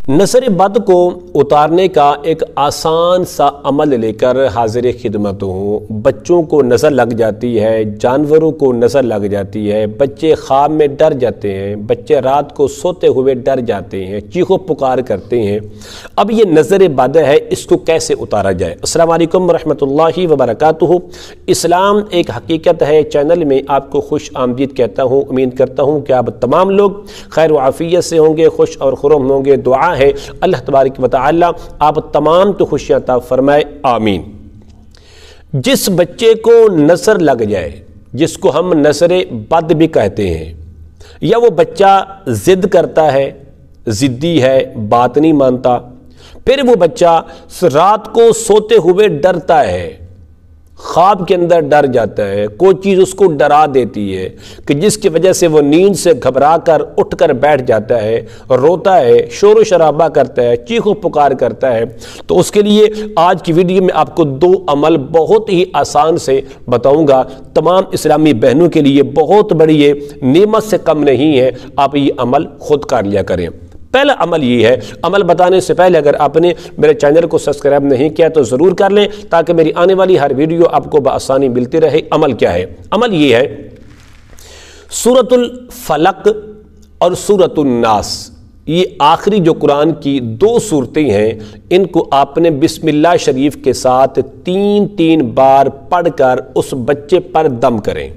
نظر بد کو اتارنے کا ایک آسان سا عمل لے کر حاضر خدمت ہوں۔ بچوں کو نظر لگ جاتی ہے، جانوروں کو نظر لگ جاتی ہے، بچے خواب میں ڈر جاتے ہیں، بچے رات کو سوتے ہوئے ڈر جاتے ہیں، چیخو پکار کرتے ہیں۔ اب یہ نظر بد ہے، اس کو کیسے اتارا جائے؟ السلام علیکم ورحمۃ اللہ وبرکاتہ۔ اسلام ایک حقیقت ہے چینل میں آپ کو خوش آمدید کہتا ہوں۔ امید کرتا ہوں کہ آپ تمام لوگ خیر و عافیت سے ہوں گے، خوش اور خرم ہوں گے۔ دعا ہے اللہ تبارک و تعالی آپ تمام تو خوشیاں عطا فرمائے، آمین۔ جس بچے کو نظر لگ جائے، جس کو ہم نظر بد بھی کہتے ہیں، یا وہ بچہ ضد کرتا ہے، ضدی ہے، بات نہیں مانتا، پھر وہ بچہ رات کو سوتے ہوئے ڈرتا ہے، خواب کے اندر ڈر جاتا ہے، کوئی چیز اس کو ڈرا دیتی ہے کہ جس کی وجہ سے وہ نیند سے گھبرا کر اٹھ کر بیٹھ جاتا ہے، روتا ہے، شور و شرابہ کرتا ہے، چیخ و پکار کرتا ہے۔ تو اس کے لیے آج کی ویڈیو میں آپ کو دو عمل بہت ہی آسان سے بتاؤں گا، تمام اسلامی بہنوں کے لیے بہت بڑی یہ نعمت سے کم نہیں ہے، آپ یہ عمل خود کر لیا کریں۔ پہلا عمل یہ ہے، عمل بتانے سے پہلے اگر آپ نے میرے چینل کو سبسکرائب نہیں کیا تو ضرور کر لیں تاکہ میری آنے والی ہر ویڈیو آپ کو بآسانی ملتی رہے۔ عمل کیا ہے؟ عمل یہ ہے، سورۃ الفلق اور سورۃ الناس، یہ آخری جو قرآن کی دو صورتیں ہیں، ان کو آپ نے بسم اللہ شریف کے ساتھ 3 بار پڑھ کر اس بچے پر دم کریں۔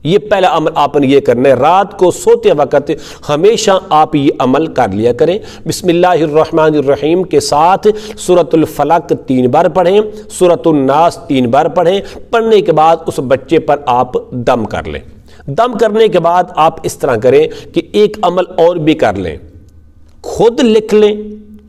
یہ پہلا عمل آپ نے یہ کرنا ہے، رات کو سوتے وقت ہمیشہ آپ یہ عمل کر لیا کریں۔ بسم اللہ الرحمن الرحیم کے ساتھ سورۃ الفلق 3 بار پڑھیں، سورۃ الناس 3 بار پڑھیں، پڑھنے کے بعد اس بچے پر آپ دم کر لیں۔ دم کرنے کے بعد آپ اس طرح کریں کہ ایک عمل اور بھی کر لیں، خود لکھ لیں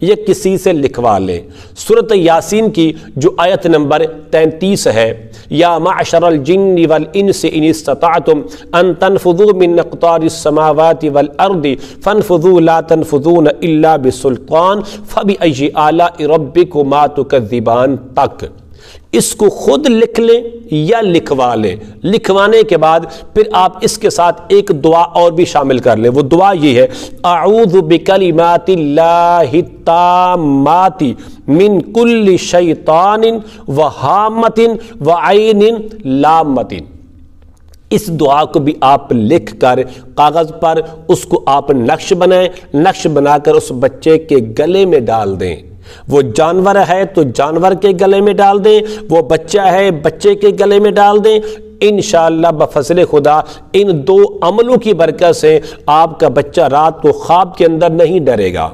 یا کسی سے لکھوا لیں۔ سورۃ یاسین کی جو آیت نمبر 33 ہے، یا معشر الجن والانس ان استطعتم ان تنفذوا من اقطار السماوات والارض فانفذوا لا تنفذون الا بسلطان فبأي آلاء ربكما تكذبان تک، اس کو خود لکھ لیں یا لکھوا لیں۔ لکھوانے کے بعد پھر آپ اس کے ساتھ ایک دعا اور بھی شامل کر لیں۔ وہ دعا یہ ہے، اعوذ بکلمات اللہ التامات من کل شیطان وہامت وعین لامت۔ اس دعا کو بھی آپ لکھ کر کاغذ پر اس کو آپ نقش بنائیں، نقش بنا کر اس بچے کے گلے میں ڈال دیں۔ وہ جانور ہے تو جانور کے گلے میں ڈال دیں، وہ بچہ ہے بچے کے گلے میں ڈال دیں۔ انشاءاللہ بفضل خدا ان دو عملوں کی برکت سے آپ کا بچہ رات کو خواب کے اندر نہیں ڈرے گا،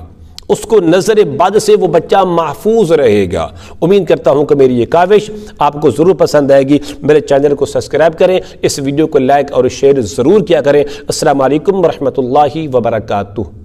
اس کو نظر بد سے وہ بچہ محفوظ رہے گا۔ امید کرتا ہوں کہ میری یہ کاوش آپ کو ضرور پسند آئے گی۔ میرے چینل کو سبسکرائب کریں، اس ویڈیو کو لائک اور شیئر ضرور کیا کریں۔ السلام علیکم ورحمۃ اللہ وبرکاتہ۔